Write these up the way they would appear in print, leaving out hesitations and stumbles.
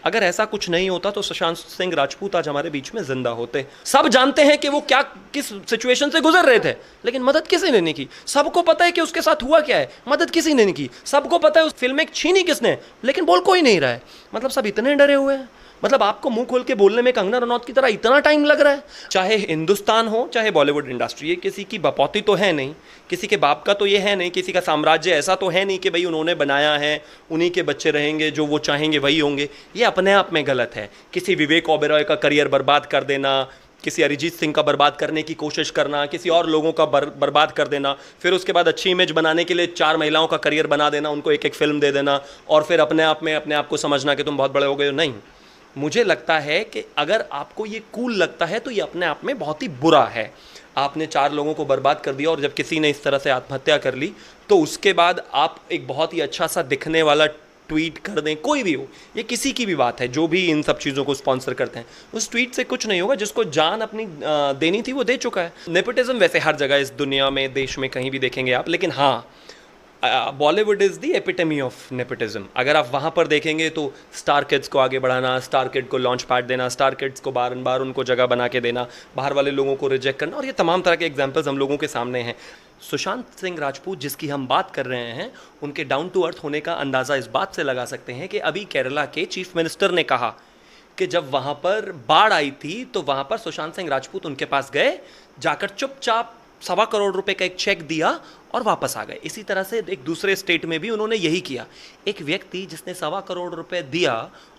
अगर ऐसा कुछ नहीं होता तो सुशांत सिंह राजपूत आज हमारे बीच में जिंदा होते। सब जानते हैं कि वो क्या किस सिचुएशन से गुजर रहे थे, लेकिन मदद किसी ने नहीं की। सबको पता है कि उसके साथ हुआ क्या है, मदद किसी ने नहीं की। सबको पता है उस फिल्म में छीनी किसने, लेकिन बोल कोई नहीं रहा है। मतलब सब इतने डरे हुए हैं। मतलब आपको मुंह खोल के बोलने में कंगना रनौत की तरह इतना टाइम लग रहा है। चाहे हिंदुस्तान हो चाहे बॉलीवुड इंडस्ट्री, ये किसी की बपौती तो है नहीं, किसी के बाप का तो ये है नहीं, किसी का साम्राज्य ऐसा तो है नहीं कि भाई उन्होंने बनाया है, उन्हीं के बच्चे रहेंगे, जो वो चाहेंगे वही होंगे। ये अपने आप में गलत है। किसी विवेक ओबेरॉय का करियर बर्बाद कर देना, किसी अरिजीत सिंह का बर्बाद करने की कोशिश करना, किसी और लोगों का बर्बाद कर देना, फिर उसके बाद अच्छी इमेज बनाने के लिए 4 महिलाओं का करियर बना देना, उनको एक एक फिल्म दे देना, और फिर अपने आप को समझना कि तुम बहुत बड़े हो गए हो। नहीं, मुझे लगता है कि अगर आपको ये कूल लगता है तो ये अपने आप में बहुत ही बुरा है। आपने 4 लोगों को बर्बाद कर दिया, और जब किसी ने इस तरह से आत्महत्या कर ली तो उसके बाद आप एक बहुत ही अच्छा सा दिखने वाला ट्वीट कर दें, कोई भी हो, ये किसी की भी बात है, जो भी इन सब चीज़ों को स्पॉन्सर करते हैं, उस ट्वीट से कुछ नहीं होगा। जिसको जान अपनी देनी थी वो दे चुका है। नेपोटिज्म वैसे हर जगह इस दुनिया में, देश में कहीं भी देखेंगे आप, लेकिन हाँ, Bollywood is the epitome of nepotism. अगर आप वहाँ पर देखेंगे तो स्टार किड्स को आगे बढ़ाना, स्टार किड को लॉन्च पैड देना, स्टार किड्स को बार बार उनको जगह बना के देना, बाहर वाले लोगों को रिजेक्ट करना, और ये तमाम तरह के एग्जाम्पल्स हम लोगों के सामने हैं। सुशांत सिंह राजपूत जिसकी हम बात कर रहे हैं, उनके डाउन टू अर्थ होने का अंदाज़ा इस बात से लगा सकते हैं कि अभी केरला के चीफ मिनिस्टर ने कहा कि जब वहाँ पर बाढ़ आई थी तो वहाँ पर सुशांत सिंह राजपूत उनके पास गए, जाकर चुपचाप 1.25 करोड़ रुपए का एक चेक दिया और वापस आ गए। इसी तरह से एक दूसरे स्टेट में भी उन्होंने यही किया। एक व्यक्ति जिसने 1.25 करोड़ रुपए दिया,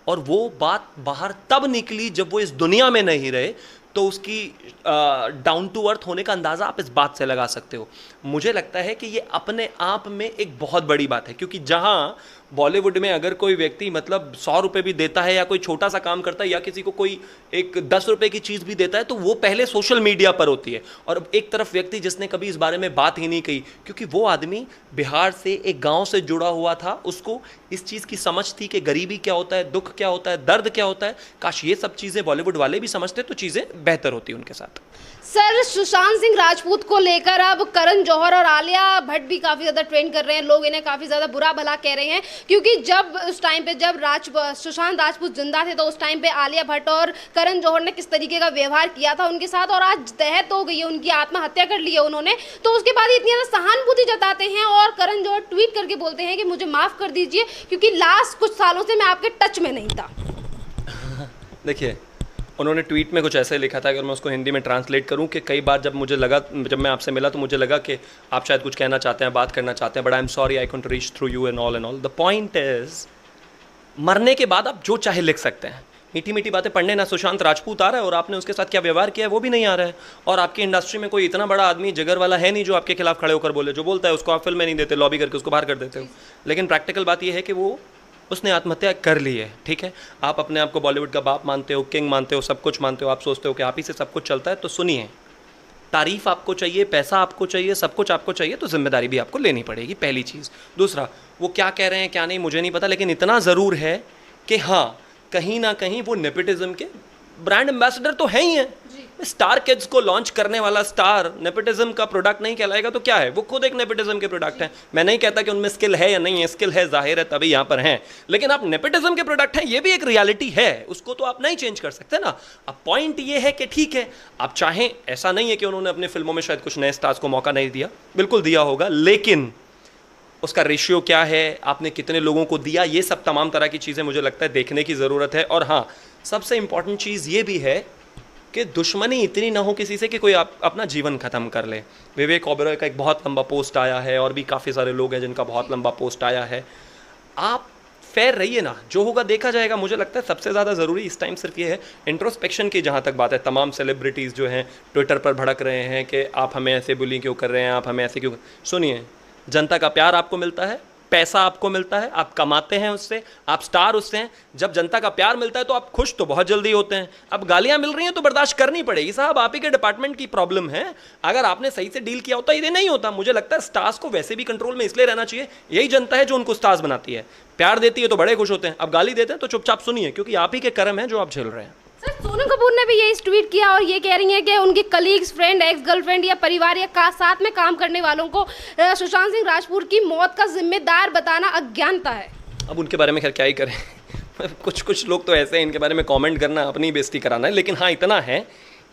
और वो बात बाहर तब निकली जब वो इस दुनिया में नहीं रहे, तो उसकी डाउन टू अर्थ होने का अंदाज़ा आप इस बात से लगा सकते हो। मुझे लगता है कि ये अपने आप में एक बहुत बड़ी बात है, क्योंकि जहाँ बॉलीवुड में अगर कोई व्यक्ति मतलब 100 रुपये भी देता है, या कोई छोटा सा काम करता है, या किसी को कोई एक 10 रुपये की चीज़ भी देता है, तो वो पहले सोशल मीडिया पर होती है। और एक तरफ व्यक्ति जिसने कभी इस बारे में बात ही नहीं कही, क्योंकि वो आदमी बिहार से एक गाँव से जुड़ा हुआ था, उसको इस चीज़ की समझ थी कि गरीबी क्या होता है, दुख क्या होता है, दर्द क्या होता है। काश ये सब चीज़ें बॉलीवुड वाले भी समझते तो चीज़ें बेहतर होती उनके साथ। सर, सुशांत सिंह राजपूत को लेकर अब करण जौहर और आलिया भट्ट भी काफ़ी ज़्यादा ट्रेंड कर रहे हैं। लोग इन्हें काफ़ी ज़्यादा बुरा भला कह रहे हैं, क्योंकि जब उस टाइम पे जब सुशांत राजपूत जिंदा थे तो उस टाइम पे आलिया भट्ट और करण जौहर ने किस तरीके का व्यवहार किया था उनके साथ, और आज तहत हो गई है, उनकी आत्महत्या कर ली है उन्होंने। तो उसके बाद इतनी ज़्यादा सहानुभूति जताते हैं, और करण जौहर ट्वीट करके बोलते हैं कि मुझे माफ़ कर दीजिए, क्योंकि लास्ट कुछ सालों से मैं आपके टच में नहीं था। देखिए, उन्होंने ट्वीट में कुछ ऐसे लिखा था, अगर मैं उसको हिंदी में ट्रांसलेट करूं, कि कई बार जब मैं आपसे मिला तो मुझे लगा कि आप शायद कुछ कहना चाहते हैं, बात करना चाहते हैं, but I am sorry I can't reach through you and all. The point is, मरने के बाद आप जो चाहे लिख सकते हैं। मीठी मीठी बातें पढ़ने ना सुशांत राजपूत आ रहा है, और आपने उसके साथ क्या व्यवहार किया है वो भी नहीं आ रहा है। और आपकी इंडस्ट्री में कोई इतना बड़ा आदमी जिगर वाला है नहीं जो आपके खिलाफ खड़े होकर बोले। जो बोलता है उसको आप फिल्म में नहीं देते, लॉबी करके उसको बाहर कर देते हो। लेकिन प्रैक्टिकल बात यह है कि उसने आत्महत्या कर ली है। ठीक है, आप अपने आप को बॉलीवुड का बाप मानते हो, किंग मानते हो, सब कुछ मानते हो, आप सोचते हो कि आप ही से सब कुछ चलता है, तो सुनिए, तारीफ आपको चाहिए, पैसा आपको चाहिए, सब कुछ आपको चाहिए, तो जिम्मेदारी भी आपको लेनी पड़ेगी, पहली चीज़। दूसरा, वो क्या कह रहे हैं क्या नहीं मुझे नहीं पता, लेकिन इतना ज़रूर है कि हाँ, कहीं ना कहीं वो नेपोटिज्म के ब्रांड एम्बेसडर तो है ही हैं। स्टार किड्स को लॉन्च करने वाला स्टार नेपोटिज्म का प्रोडक्ट नहीं कहलाएगा तो क्या है? वो खुद एक नेपोटिज्म के प्रोडक्ट है। मैं नहीं कहता कि उनमें स्किल है या नहीं है, स्किल है, जाहिर है, तभी यहाँ पर हैं, लेकिन आप नेपोटिज्म के प्रोडक्ट हैं, ये भी एक रियलिटी है, उसको तो आप नहीं चेंज कर सकते ना। अब पॉइंट ये है कि ठीक है, आप चाहें, ऐसा नहीं है कि उन्होंने अपनी फिल्मों में शायद कुछ नए स्टार्स को मौका नहीं दिया, बिल्कुल दिया होगा, लेकिन उसका रेशियो क्या है, आपने कितने लोगों को दिया, ये सब तमाम तरह की चीज़ें मुझे लगता है देखने की ज़रूरत है। और हाँ, सबसे इंपॉर्टेंट चीज़ ये भी है कि दुश्मनी इतनी ना हो किसी से कि कोई अपना जीवन ख़त्म कर ले। विवेक ओबेरॉय का एक बहुत लंबा पोस्ट आया है, और भी काफ़ी सारे लोग हैं जिनका बहुत लंबा पोस्ट आया है। आप फेयर रहिए ना, जो होगा देखा जाएगा। मुझे लगता है सबसे ज़्यादा ज़रूरी इस टाइम सिर्फ ये है इंट्रोस्पेक्शन की, जहाँ तक बात है। तमाम सेलिब्रिटीज़ जो हैं ट्विटर पर भड़क रहे हैं कि आप हमें ऐसे बुली क्यों कर रहे हैं, आप हमें ऐसे क्यों। सुनिए, जनता का प्यार आपको मिलता है, पैसा आपको मिलता है, आप कमाते हैं उससे, आप स्टार उससे हैं। जब जनता का प्यार मिलता है तो आप खुश तो बहुत जल्दी होते हैं। अब गालियां मिल रही हैं तो बर्दाश्त करनी पड़ेगी साहब, आप ही के डिपार्टमेंट की प्रॉब्लम है। अगर आपने सही से डील किया होता ये नहीं होता। मुझे लगता है स्टार्स को वैसे भी कंट्रोल में इसलिए रहना चाहिए, यही जनता है जो उनको स्टार्स बनाती है। प्यार देती है तो बड़े खुश होते हैं, अब गाली देते हैं तो चुपचाप सुनिए, क्योंकि आप ही के कर्म हैं जो आप झेल रहे हैं। सर, सोनम कपूर ने भी यही ट्वीट किया और ये कह रही हैं कि उनकी कलीग्स, फ्रेंड, एक्स गर्लफ्रेंड या परिवार या साथ में काम करने वालों को सुशांत सिंह राजपूत की मौत का जिम्मेदार बताना अज्ञानता है। अब उनके बारे में खैर क्या ही करें, कुछ कुछ लोग तो ऐसे हैं, इनके बारे में कमेंट करना अपनी बेइज्जती कराना है। लेकिन हाँ, इतना है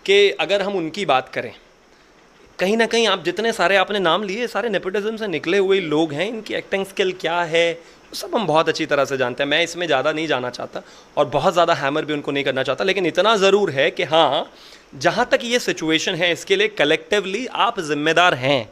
कि अगर हम उनकी बात करें, कहीं ना कहीं आप जितने सारे आपने नाम लिए, सारे नेपोटिज्म से निकले हुए लोग हैं। इनकी एक्टिंग स्किल क्या है वो सब हम बहुत अच्छी तरह से जानते हैं। मैं इसमें ज़्यादा नहीं जाना चाहता और बहुत ज़्यादा हैमर भी उनको नहीं करना चाहता। लेकिन इतना ज़रूर है कि हाँ, जहाँ तक ये सिचुएशन है इसके लिए कलेक्टिवली आप जिम्मेदार हैं,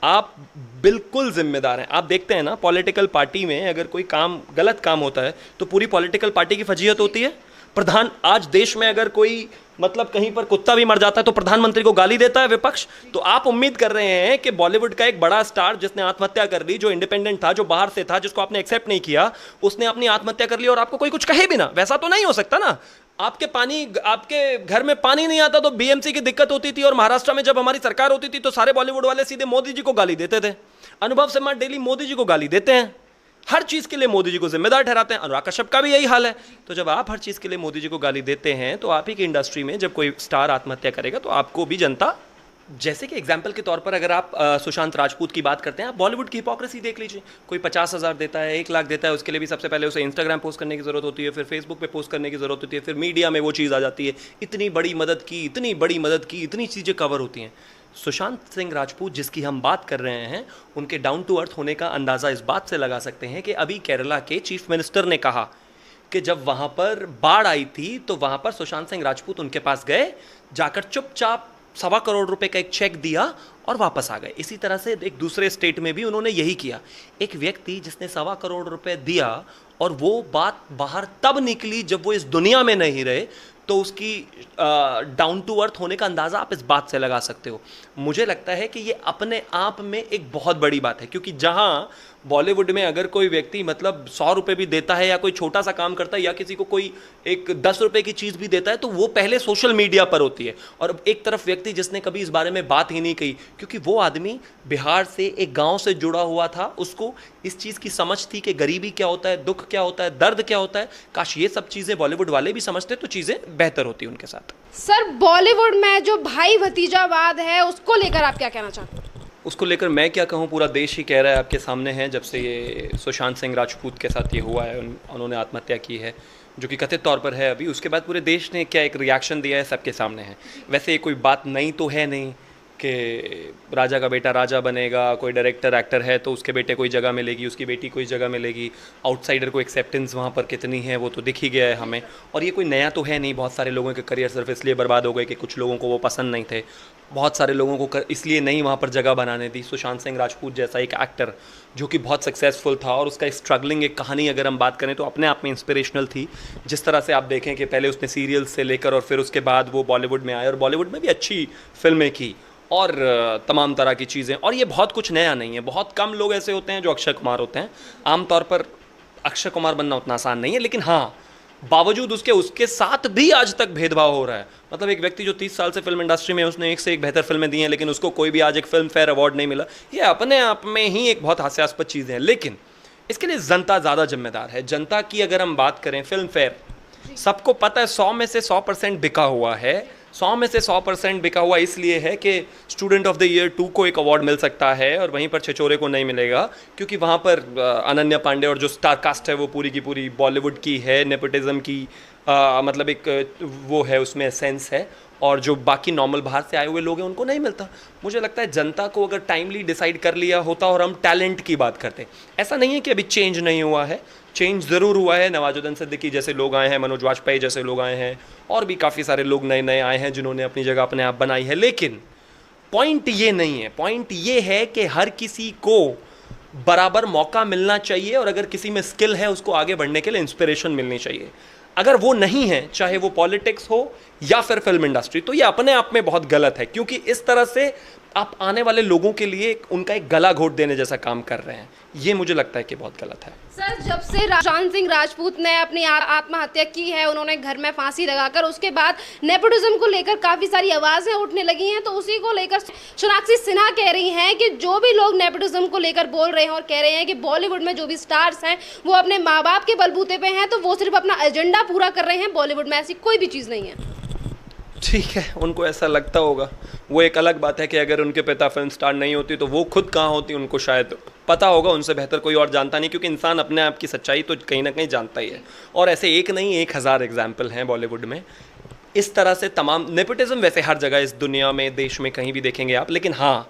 आप बिल्कुल जिम्मेदार हैं। आप देखते हैं ना, पॉलिटिकल पार्टी में अगर कोई काम गलत काम होता है तो पूरी पॉलिटिकल पार्टी की फजीहत होती है। प्रधान, आज देश में अगर कोई मतलब कहीं पर कुत्ता भी मर जाता है तो प्रधानमंत्री को गाली देता है विपक्ष। तो आप उम्मीद कर रहे हैं कि बॉलीवुड का एक बड़ा स्टार जिसने आत्महत्या कर ली, जो इंडिपेंडेंट था, जो बाहर से था, जिसको आपने एक्सेप्ट नहीं किया, उसने अपनी आत्महत्या कर ली और आपको कोई कुछ कहे भी ना? वैसा तो नहीं हो सकता ना। आपके घर में पानी नहीं आता तो बीएमसी की दिक्कत होती थी, और महाराष्ट्र में जब हमारी सरकार होती थी तो सारे बॉलीवुड वाले सीधे मोदी जी को गाली देते थे। अनुभव शर्मा डेली मोदी जी को गाली देते हैं, हर चीज़ के लिए मोदी जी को जिम्मेदार ठहराते हैं। अनुराग कश्यप का भी यही हाल है। तो जब आप हर चीज़ के लिए मोदी जी को गाली देते हैं तो आप ही की इंडस्ट्री में जब कोई स्टार आत्महत्या करेगा तो आपको भी जनता, जैसे कि एग्जाम्पल के तौर पर अगर आप सुशांत राजपूत की बात करते हैं, आप बॉलीवुड की हिपोक्रेसी देख लीजिए। कोई 50,000 देता है, 1 लाख देता है, उसके लिए भी सबसे पहले उसे इंस्टाग्राम पोस्ट करने की ज़रूरत होती है, फिर फेसबुक पे पोस्ट करने की ज़रूरत होती है, फिर मीडिया में वो चीज़ आ जाती है, इतनी बड़ी मदद की, इतनी बड़ी मदद की, इतनी चीज़ें कवर होती हैं। सुशांत सिंह राजपूत जिसकी हम बात कर रहे हैं, उनके डाउन टू अर्थ होने का अंदाज़ा इस बात से लगा सकते हैं कि अभी केरला के चीफ मिनिस्टर ने कहा कि जब वहाँ पर बाढ़ आई थी तो वहाँ पर सुशांत सिंह राजपूत उनके पास गए, जाकर चुपचाप 1.25 करोड़ रुपए का एक चेक दिया और वापस आ गए। इसी तरह से एक दूसरे स्टेट में भी उन्होंने यही किया। एक व्यक्ति जिसने 1.25 करोड़ रुपए दिया और वो बात बाहर तब निकली जब वो इस दुनिया में नहीं रहे, तो उसकी डाउन टू अर्थ होने का अंदाज़ा आप इस बात से लगा सकते हो। मुझे लगता है कि ये अपने आप में एक बहुत बड़ी बात है, क्योंकि जहाँ बॉलीवुड में अगर कोई व्यक्ति मतलब 100 रुपये भी देता है या कोई छोटा सा काम करता है या किसी को कोई एक 10 रुपये की चीज़ भी देता है तो वो पहले सोशल मीडिया पर होती है। और एक तरफ व्यक्ति जिसने कभी इस बारे में बात ही नहीं कही, क्योंकि वो आदमी बिहार से एक गाँव से जुड़ा हुआ था, उसको इस चीज़ की समझ थी कि गरीबी क्या होता है, दुख क्या होता है, दर्द क्या होता है। काश ये सब चीज़ें बॉलीवुड वाले भी समझते तो चीज़ें बेहतर होती उनके साथ। सर, बॉलीवुड में जो भाई भतीजावाद है उसको लेकर आप क्या कहना चाहते हैं? उसको लेकर मैं क्या कहूँ, पूरा देश ही कह रहा है, आपके सामने है। जब से ये सुशांत सिंह राजपूत के साथ ये हुआ है, उन्होंने आत्महत्या की है, जो कि कथित तौर पर है अभी, उसके बाद पूरे देश ने क्या एक रिएक्शन दिया है सबके सामने है। वैसे ये कोई बात नई तो है नहीं कि राजा का बेटा राजा बनेगा, कोई डायरेक्टर एक्टर है तो उसके बेटे कोई जगह मिलेगी, उसकी बेटी कोई जगह मिलेगी। आउटसाइडर को एक्सेप्टेंस वहाँ पर कितनी है वो तो दिख ही गया है हमें। और ये कोई नया तो है नहीं। बहुत सारे लोगों के करियर सिर्फ इसलिए बर्बाद हो गए कि कुछ लोगों को वो पसंद नहीं थे, बहुत सारे लोगों को इसलिए नहीं वहाँ पर जगह बनाने दी। सुशांत सिंह राजपूत जैसा एक एक्टर जो कि बहुत सक्सेसफुल था, और उसका स्ट्रगलिंग एक कहानी अगर हम बात करें तो अपने आप में इंस्पिरेशनल थी। जिस तरह से आप देखें कि पहले उसने सीरियल से लेकर और फिर उसके बाद वो बॉलीवुड में आए और बॉलीवुड में भी अच्छी फिल्में की और तमाम तरह की चीज़ें। और ये बहुत कुछ नया नहीं है। बहुत कम लोग ऐसे होते हैं जो अक्षय कुमार होते हैं। आमतौर पर अक्षय कुमार बनना उतना आसान नहीं है, लेकिन हाँ, बावजूद उसके साथ भी आज तक भेदभाव हो रहा है। मतलब एक व्यक्ति जो 30 साल से फिल्म इंडस्ट्री में, उसने एक से एक बेहतर फिल्में दी हैं, लेकिन उसको कोई भी आज एक फिल्म फेयर अवार्ड नहीं मिला। ये अपने आप में ही एक बहुत हास्यास्पद चीज़ है। लेकिन इसके लिए जनता ज़्यादा जिम्मेदार है। जनता की अगर हम बात करें, फिल्म फेयर सबको पता है 100 में से 100% बिका हुआ है। 100 में से 100% बिका हुआ इसलिए है कि स्टूडेंट ऑफ द ईयर 2 को एक अवार्ड मिल सकता है और वहीं पर छिछोरे को नहीं मिलेगा, क्योंकि वहाँ पर अनन्या पांडे और जो स्टार कास्ट है वो पूरी की पूरी बॉलीवुड की है। नेपोटिज्म की मतलब एक वो है, उसमें सेंस है, और जो बाकी नॉर्मल बाहर से आए हुए लोग हैं उनको नहीं मिलता। मुझे लगता है जनता को अगर टाइमली डिसाइड कर लिया होता और हम टैलेंट की बात करते, ऐसा नहीं है कि अभी चेंज नहीं हुआ है, चेंज ज़रूर हुआ है। नवाजुद्दीन सिद्दीकी जैसे लोग आए हैं, मनोज वाजपेयी जैसे लोग आए हैं, और भी काफ़ी सारे लोग नए नए आए हैं जिन्होंने अपनी जगह अपने आप बनाई है। लेकिन पॉइंट ये नहीं है। पॉइंट ये है कि हर किसी को बराबर मौका मिलना चाहिए, और अगर किसी में स्किल है उसको आगे बढ़ने के लिए इंस्पिरेशन मिलनी चाहिए। अगर वो नहीं है, चाहे वो पॉलिटिक्स हो या फिर फिल्म इंडस्ट्री, तो ये अपने आप में बहुत गलत है, क्योंकि इस तरह से आप आने वाले लोगों के लिए उनका एक गला घोट देने जैसा काम कर रहे हैं। ये मुझे लगता है कि बहुत गलत है। सर, जब से सुशांत सिंह राजपूत ने अपनी आत्महत्या की है, उन्होंने घर में फांसी लगाकर, उसके बाद नेपोटिज्म को लेकर काफ़ी सारी आवाज़ें उठने लगी हैं। तो उसी को लेकर सोनाक्षी सिन्हा कह रही हैं कि जो भी लोग नेपोटिज्म को लेकर बोल रहे हैं और कह रहे हैं कि बॉलीवुड में जो भी स्टार्स हैं वो अपने माँ बाप के बलबूते पे हैं, तो वो सिर्फ अपना एजेंडा पूरा कर रहे हैं, बॉलीवुड में ऐसी कोई भी चीज़ नहीं है। ठीक है, उनको ऐसा लगता होगा। वो एक अलग बात है कि अगर उनके पिता फिल्म स्टार नहीं होती तो वो खुद कहाँ होती, उनको शायद पता होगा, उनसे बेहतर कोई और जानता नहीं, क्योंकि इंसान अपने आप की सच्चाई तो कहीं ना कहीं जानता ही है। और ऐसे एक नहीं 1000 एग्जाम्पल हैं बॉलीवुड में इस तरह से। तमाम नेपोटिज्म वैसे हर जगह इस दुनिया में, देश में कहीं भी देखेंगे आप, लेकिन हाँ,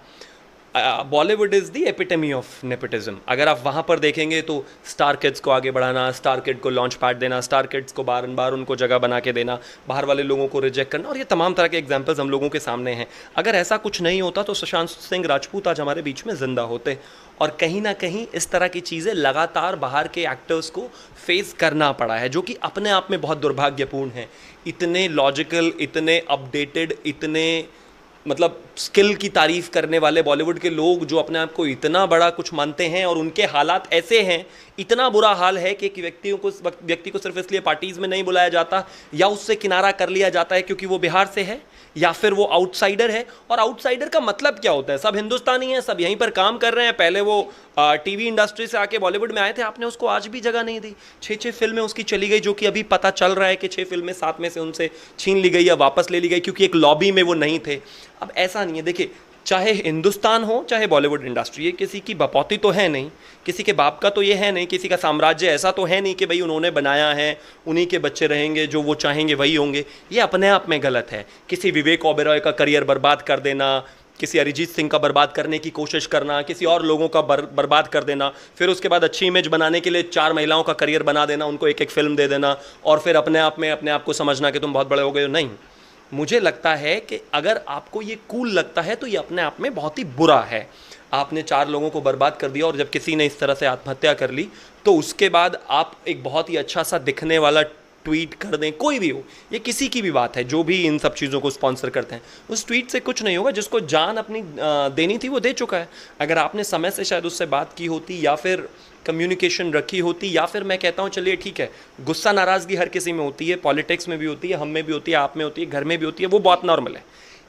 Bollywood is the epitome of nepotism. अगर आप वहाँ पर देखेंगे तो स्टार किड्स को आगे बढ़ाना, स्टार किड को लॉन्च पैड देना, स्टार किड्स को बार बार उनको जगह बना के देना, बाहर वाले लोगों को रिजेक्ट करना, और ये तमाम तरह के एग्जाम्पल्स हम लोगों के सामने हैं। अगर ऐसा कुछ नहीं होता तो सुशांत सिंह राजपूत आज हमारे बीच में ज़िंदा होते। और कहीं ना कहीं इस तरह की चीज़ें लगातार बाहर के एक्टर्स को फेस करना पड़ा है, जो कि अपने आप में बहुत दुर्भाग्यपूर्ण है। इतने लॉजिकल, इतने अपडेटेड, इतने मतलब स्किल की तारीफ करने वाले बॉलीवुड के लोग जो अपने आप को इतना बड़ा कुछ मानते हैं, और उनके हालात ऐसे हैं, इतना बुरा हाल है कि एक व्यक्ति को सिर्फ इसलिए पार्टीज में नहीं बुलाया जाता या उससे किनारा कर लिया जाता है क्योंकि वो बिहार से है या फिर वो आउटसाइडर है। और आउटसाइडर का मतलब क्या होता है? सब हिंदुस्तानी हैं, सब यहीं पर काम कर रहे हैं। पहले वो टीवी इंडस्ट्री से आके बॉलीवुड में आए थे, आपने उसको आज भी जगह नहीं दी। 6 फिल्में उसकी चली गई, जो कि अभी पता चल रहा है कि 6 फिल्में 7 में से उनसे छीन ली गई या वापस ले ली गई, क्योंकि एक लॉबी में वो नहीं थे। अब ऐसा नहीं है, देखिए, चाहे हिंदुस्तान हो चाहे बॉलीवुड इंडस्ट्री, ये किसी की बपौती तो है नहीं, किसी के बाप का तो ये है नहीं, किसी का साम्राज्य ऐसा तो है नहीं कि भाई उन्होंने बनाया है, उन्हीं के बच्चे रहेंगे, जो वो चाहेंगे वही होंगे। ये अपने आप में गलत है। किसी विवेक ओबेरॉय का करियर बर्बाद कर देना, किसी अरिजीत सिंह का बर्बाद करने की कोशिश करना, किसी और लोगों का बर्बाद कर देना, फिर उसके बाद अच्छी इमेज बनाने के लिए 4 महिलाओं का करियर बना देना, उनको एक फिल्म दे देना, और फिर अपने आप को समझना कि तुम बहुत बड़े हो गए हो। नहीं, मुझे लगता है कि अगर आपको ये कूल लगता है तो ये अपने आप में बहुत ही बुरा है। आपने 4 लोगों को बर्बाद कर दिया, और जब किसी ने इस तरह से आत्महत्या कर ली तो उसके बाद आप एक बहुत ही अच्छा सा दिखने वाला ट्वीट कर दें, कोई भी हो, ये किसी की भी बात है जो भी इन सब चीज़ों को स्पॉन्सर करते हैं, उस ट्वीट से कुछ नहीं होगा। जिसको जान अपनी देनी थी वो दे चुका है। अगर आपने समय से शायद उससे बात की होती, या फिर कम्युनिकेशन रखी होती, या फिर मैं कहता हूँ चलिए ठीक है, गुस्सा नाराज़गी हर किसी में होती है, पॉलिटिक्स में भी होती है, हम में भी होती है, आप में होती है, घर में भी होती है, वो बहुत नॉर्मल है।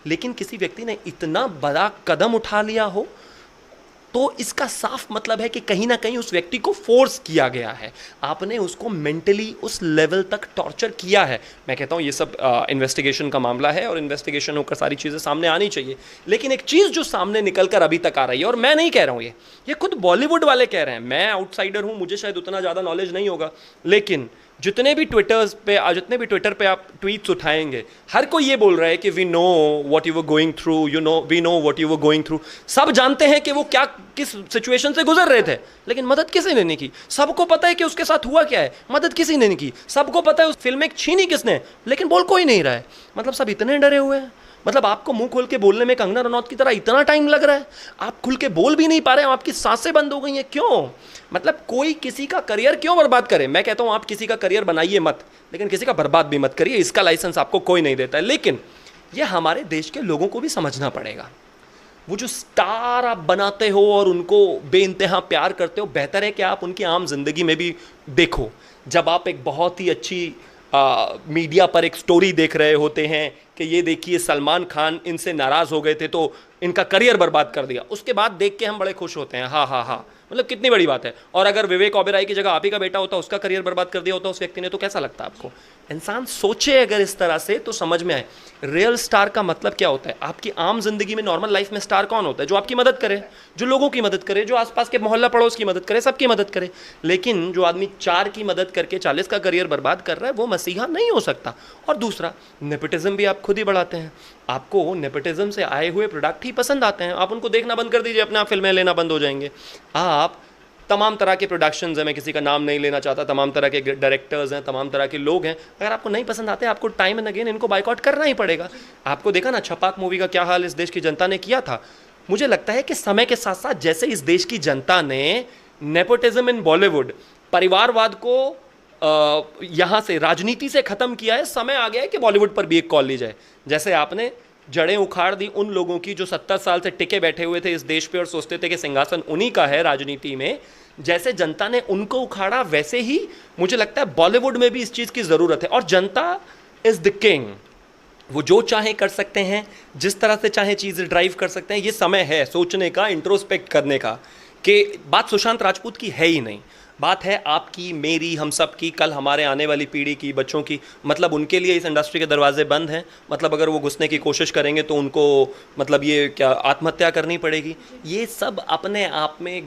लेकिन किसी व्यक्ति ने इतना बड़ा कदम उठा लिया हो तो इसका साफ मतलब है कि कहीं ना कहीं उस व्यक्ति को फोर्स किया गया है, आपने उसको मेंटली उस लेवल तक टॉर्चर किया है। मैं कहता हूँ ये सब इन्वेस्टिगेशन का मामला है, और इन्वेस्टिगेशन होकर सारी चीज़ें सामने आनी चाहिए। लेकिन एक चीज़ जो सामने निकल कर अभी तक आ रही है, और मैं नहीं कह रहा हूँ, ये खुद बॉलीवुड वाले कह रहे हैं, मैं आउटसाइडर हूँ, मुझे शायद उतना ज़्यादा नॉलेज नहीं होगा, लेकिन जितने भी ट्विटर पे आप ट्वीट्स उठाएंगे, हर कोई ये बोल रहा है कि we know what you were going through, we know what you were going through. सब जानते हैं कि वो किस सिचुएशन से गुजर रहे थे, लेकिन मदद किसी ने नहीं की। सबको पता है कि उसके साथ हुआ क्या है, मदद किसी ने नहीं की। सबको पता है उस फिल्म छीनी किसने, लेकिन बोल कोई नहीं रहा है। मतलब सब इतने डरे हुए हैं। मतलब आपको मुंह खोल के बोलने में कंगना रनौत की तरह इतना टाइम लग रहा है, आप खुल के बोल भी नहीं पा रहे हैं, आपकी सांसें बंद हो गई हैं। क्यों? मतलब कोई किसी का करियर क्यों बर्बाद करे? मैं कहता हूं आप किसी का करियर बनाइए मत, लेकिन किसी का बर्बाद भी मत करिए, इसका लाइसेंस आपको कोई नहीं देता है। लेकिन ये हमारे देश के लोगों को भी समझना पड़ेगा। वो जो स्टार आप बनाते हो और उनको बेइंतहा प्यार करते हो, बेहतर है कि आप उनकी आम जिंदगी में भी देखो। जब आप एक बहुत ही अच्छी मीडिया पर एक स्टोरी देख रहे होते हैं कि ये देखिए सलमान खान इनसे नाराज़ हो गए थे तो इनका करियर बर्बाद कर दिया, उसके बाद देख के हम बड़े खुश होते हैं, हाँ हाँ हाँ, मतलब कितनी बड़ी बात है। और अगर विवेक ओबेरॉय की जगह आप ही का बेटा होता, उसका करियर बर्बाद कर दिया होता उस व्यक्ति ने, तो कैसा लगता आपको? इंसान सोचे अगर इस तरह से तो समझ में आए रियल स्टार का मतलब क्या होता है। आपकी आम जिंदगी में, नॉर्मल लाइफ में स्टार कौन होता है? जो आपकी मदद करे, जो लोगों की मदद करे, जो आसपास के मोहल्ला पड़ोस की मदद करे, सबकी मदद करे। लेकिन जो आदमी 4 की मदद करके 40 का करियर बर्बाद कर रहा है, वो मसीहा नहीं हो सकता। और दूसरा, नेपोटिज्म भी आप खुद ही बढ़ाते हैं। आपको नेपोटिज्म से आए हुए प्रोडक्ट ही पसंद आते हैं, आप उनको देखना बंद कर दीजिए, अपने आप फिल्में लेना बंद हो जाएंगे। आप तमाम तरह के प्रोडक्शंस हैं, मैं किसी का नाम नहीं लेना चाहता, तमाम तरह के डायरेक्टर्स हैं, तमाम तरह के लोग हैं, अगर आपको नहीं पसंद आते आपको टाइम एंड अगेन इनको बाइकआउट करना ही पड़ेगा। आपको देखा ना छपाक मूवी का क्या हाल इस देश की जनता ने किया था। मुझे लगता है कि समय के साथ साथ जैसे इस देश की जनता ने नेपोटिज्म इन बॉलीवुड, परिवारवाद को यहाँ से, राजनीति से ख़त्म किया है, समय आ गया है कि बॉलीवुड पर भी एक कॉल ली जाए। जैसे आपने जड़ें उखाड़ दी उन लोगों की जो 70 साल से टिके बैठे हुए थे इस देश पे और सोचते थे कि सिंहासन उन्हीं का है राजनीति में, जैसे जनता ने उनको उखाड़ा, वैसे ही मुझे लगता है बॉलीवुड में भी इस चीज़ की ज़रूरत है। और जनता इज़ द किंग, वो जो चाहे कर सकते हैं, जिस तरह से चाहे चीज़ें ड्राइव कर सकते हैं। ये समय है सोचने का, इंट्रोस्पेक्ट करने का, कि बात सुशांत राजपूत की है ही नहीं। बात है आपकी, मेरी, हम सब की, कल हमारे आने वाली पीढ़ी की, बच्चों की। मतलब उनके लिए इस इंडस्ट्री के दरवाजे बंद हैं। मतलब अगर वो घुसने की कोशिश करेंगे तो उनको मतलब ये क्या आत्महत्या करनी पड़ेगी। ये सब अपने आप में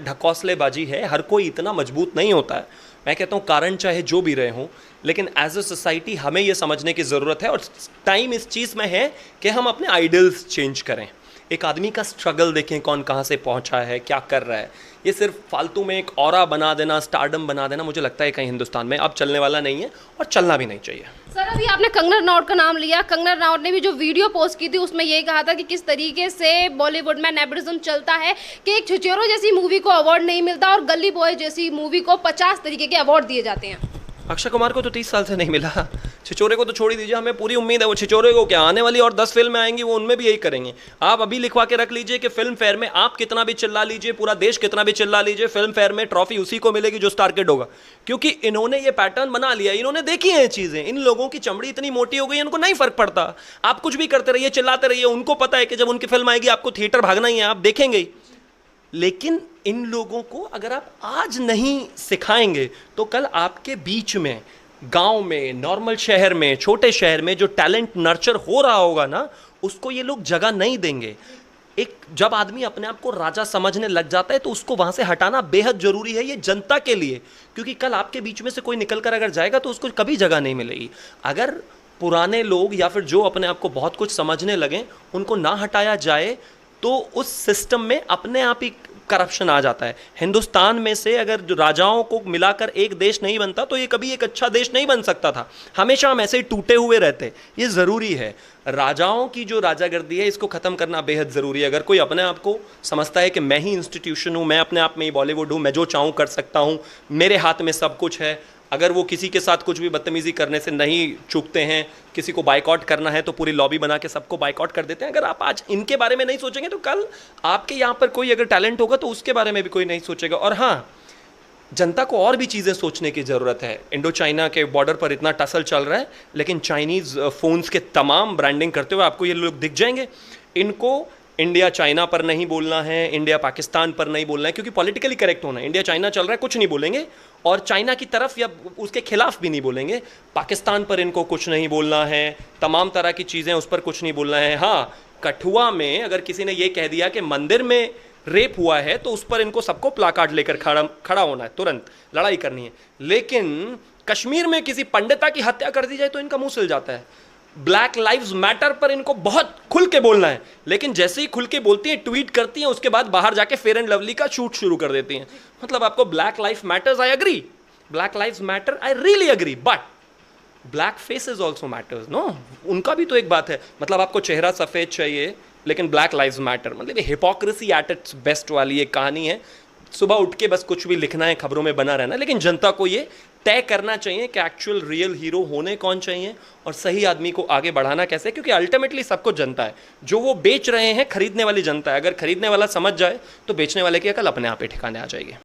ढकोसलेबाजी है। हर कोई इतना मजबूत नहीं होता है। मैं कहता हूँ कारण चाहे जो भी रहे हों, लेकिन एज अ सोसाइटी हमें ये समझने की ज़रूरत है और टाइम इस चीज़ में है कि हम अपने आइडल्स चेंज करें। एक आदमी का स्ट्रगल देखें, कौन कहाँ से पहुँचा है, क्या कर रहा है। ये सिर्फ फालतू में एक ऑरा बना देना, स्टारडम बना देना, मुझे लगता है कहीं हिंदुस्तान में अब चलने वाला नहीं है और चलना भी नहीं चाहिए। सर, अभी आपने कंगना रनौत का नाम लिया। कंगना रनौत ने भी जो वीडियो पोस्ट की थी उसमें ये कहा था कि किस तरीके से बॉलीवुड में नेपोटिज्म चलता है कि एक छिछोरे जैसी मूवी को अवार्ड नहीं मिलता और गली बॉय जैसी मूवी को 50 तरीके के अवार्ड दिए जाते हैं। अक्षय कुमार को तो 30 साल से नहीं मिला। छिछोरे को तो छोड़ ही दीजिए, हमें पूरी उम्मीद है वो छिछोरे को क्या आने वाली और 10 फिल्में आएंगी वो उनमें भी यही करेंगे। आप अभी लिखवा के रख लीजिए कि फिल्म फेयर में आप कितना भी चिल्ला लीजिए, पूरा देश कितना भी चिल्ला लीजिए, फिल्म फेयर में ट्रॉफी उसी को मिलेगी जो स्टार किड होगा। क्योंकि इन्होंने ये पैटर्न बना लिया, इन्होंने देखी है चीजें। इन लोगों की चमड़ी इतनी मोटी हो गई है, उनको नहीं फर्क पड़ता। आप कुछ भी करते रहिए, चिल्लाते रहिए, उनको पता है कि जब उनकी फिल्म आएगी आपको थिएटर भागना ही है, आप देखेंगे ही। लेकिन इन लोगों को अगर आप आज नहीं सिखाएंगे तो कल आपके बीच में, गांव में, नॉर्मल शहर में, छोटे शहर में जो टैलेंट नर्चर हो रहा होगा ना, उसको ये लोग जगह नहीं देंगे। एक जब आदमी अपने आप को राजा समझने लग जाता है तो उसको वहां से हटाना बेहद जरूरी है, ये जनता के लिए। क्योंकि कल आपके बीच में से कोई निकल कर अगर जाएगा तो उसको कभी जगह नहीं मिलेगी। अगर पुराने लोग या फिर जो अपने आप को बहुत कुछ समझने लगे उनको ना हटाया जाए तो उस सिस्टम में अपने आप ही करप्शन आ जाता है। हिंदुस्तान में से अगर राजाओं को मिलाकर एक देश नहीं बनता तो ये कभी एक अच्छा देश नहीं बन सकता था। हमेशा हम ऐसे ही टूटे हुए रहते। ये ज़रूरी है, राजाओं की जो राजागर्दी है इसको ख़त्म करना बेहद ज़रूरी है। अगर कोई अपने आप को समझता है कि मैं ही इंस्टीट्यूशन हूँ, मैं अपने आप में ही बॉलीवुड हूँ, मैं जो चाहूँ कर सकता हूँ, मेरे हाथ में सब कुछ है, अगर वो किसी के साथ कुछ भी बदतमीजी करने से नहीं चूकते हैं, किसी को बाइकआउट करना है तो पूरी लॉबी बना के सबको बाइकआउट कर देते हैं। अगर आप आज इनके बारे में नहीं सोचेंगे तो कल आपके यहाँ पर कोई अगर टैलेंट होगा तो उसके बारे में भी कोई नहीं सोचेगा। और हाँ, जनता को और भी चीज़ें सोचने की ज़रूरत है। इंडो चाइना के बॉर्डर पर इतना टसल चल रहा है, लेकिन चाइनीज़ फ़ोन्स के तमाम ब्रांडिंग करते हुए आपको ये लोग दिख जाएंगे। इनको इंडिया चाइना पर नहीं बोलना है, इंडिया पाकिस्तान पर नहीं बोलना है, क्योंकि पॉलिटिकली करेक्ट होना है। इंडिया चाइना चल रहा है, कुछ नहीं बोलेंगे, और चाइना की तरफ या उसके खिलाफ भी नहीं बोलेंगे। पाकिस्तान पर इनको कुछ नहीं बोलना है, तमाम तरह की चीज़ें उस पर कुछ नहीं बोलना है। हाँ, कठुआ में अगर किसी ने ये कह दिया कि मंदिर में रेप हुआ है तो उस पर इनको सबको प्लाकार्ड लेकर खड़ा होना है, तुरंत लड़ाई करनी है। लेकिन कश्मीर में किसी पंडिता की हत्या कर दी जाए तो इनका मुंह सिल जाता है। ब्लैक लाइव्स मैटर पर इनको बहुत खुल के बोलना है, लेकिन जैसे ही खुल के बोलती हैं, ट्वीट करती हैं, उसके बाद बाहर जाके फेयर एंड लवली का शूट शुरू कर देती हैं। मतलब आपको black life matters, I agree, black lives matter, I really agree, but black faces also matters, no? उनका भी तो एक बात है। मतलब आपको चेहरा सफ़ेद चाहिए लेकिन ब्लैक लाइव्स मैटर, मतलब ये हिपोक्रेसी एट इट्स बेस्ट वाली एक कहानी है। सुबह उठ के बस कुछ भी लिखना है, खबरों में बना रहना, लेकिन जनता को ये तय करना चाहिए कि एक्चुअल रियल हीरो होने कौन चाहिए और सही आदमी को आगे बढ़ाना कैसे, क्योंकि अल्टीमेटली सबको जनता है। जो वो बेच रहे हैं, खरीदने वाली जनता है। अगर खरीदने वाला समझ जाए तो बेचने वाले की अकल अपने आप ही ठिकाने आ जाएगी।